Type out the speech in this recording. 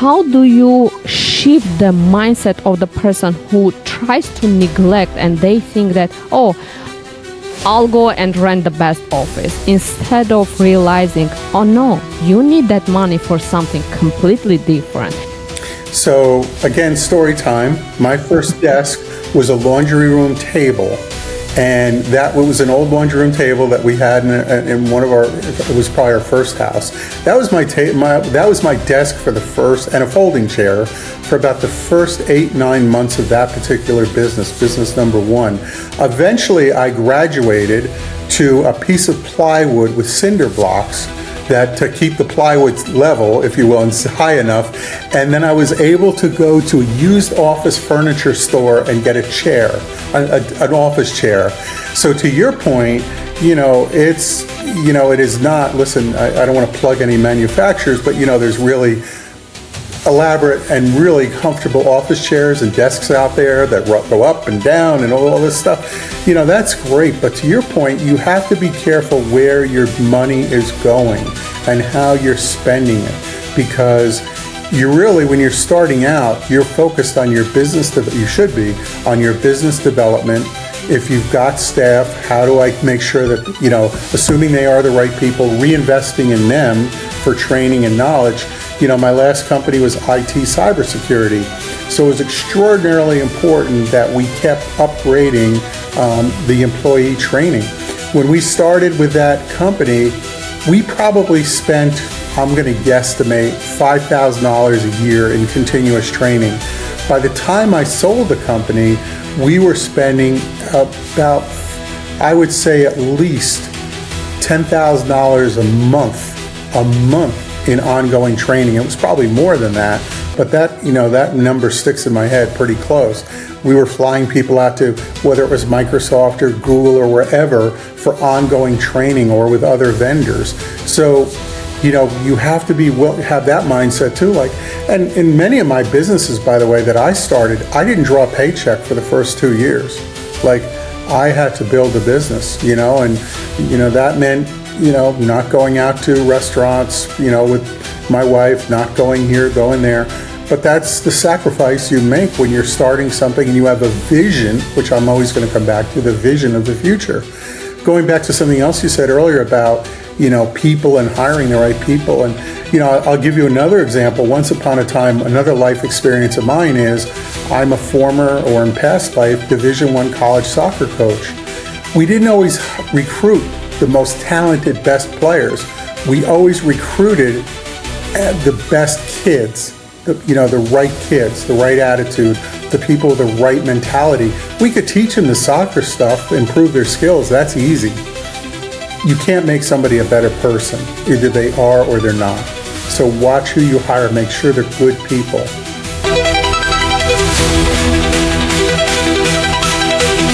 how do you shift the mindset of the person who tries to neglect and they think that, oh, I'll go and rent the best office, instead of realizing, oh no, you need that money for something completely different? So again, story time. My first desk was a laundry room table. And that was an old laundry room table that we had in one of our, it was probably our first house. That was that was my desk for the first, and a folding chair for about the first 8-9 months of that particular business number one. Eventually I graduated to a piece of plywood with cinder blocks that to keep the plywood level, if you will, and high enough. And then I was able to go to a used office furniture store and get a chair, an office chair. So to your point, it is not, listen, I don't want to plug any manufacturers, but there's really elaborate and really comfortable office chairs and desks out there that go up and down and all this stuff. That's great, but to your point, you have to be careful where your money is going and how you're spending it, because you really, when you're starting out, you're focused on your business, you should be on your business development. If you've got staff, how do I make sure that, assuming they are the right people, reinvesting in them for training and knowledge. My last company was IT cybersecurity. So it was extraordinarily important that we kept upgrading the employee training. When we started with that company, we probably spent, I'm going to guesstimate, $5,000 a year in continuous training. By the time I sold the company, we were spending about, I would say at least $10,000 a month in ongoing training. It was probably more than that, but that number sticks in my head pretty close. We were flying people out to, whether it was Microsoft or Google or wherever, for ongoing training or with other vendors. So, you have to have that mindset too. And in many of my businesses, by the way, that I started, I didn't draw a paycheck for the first 2 years. I had to build a business, and that meant not going out to restaurants, with my wife, not going here, going there. But that's the sacrifice you make when you're starting something and you have a vision, which I'm always going to come back to, the vision of the future. Going back to something else you said earlier about, people and hiring the right people. And, I'll give you another example. Once upon a time, another life experience of mine is I'm a former, or in past life, Division I college soccer coach. We didn't always recruit the most talented, best players. We always recruited the best kids, the right kids, the right attitude, the people with the right mentality. We could teach them the soccer stuff, improve their skills. That's easy. You can't make somebody a better person. Either they are or they're not. So watch who you hire. Make sure they're good people.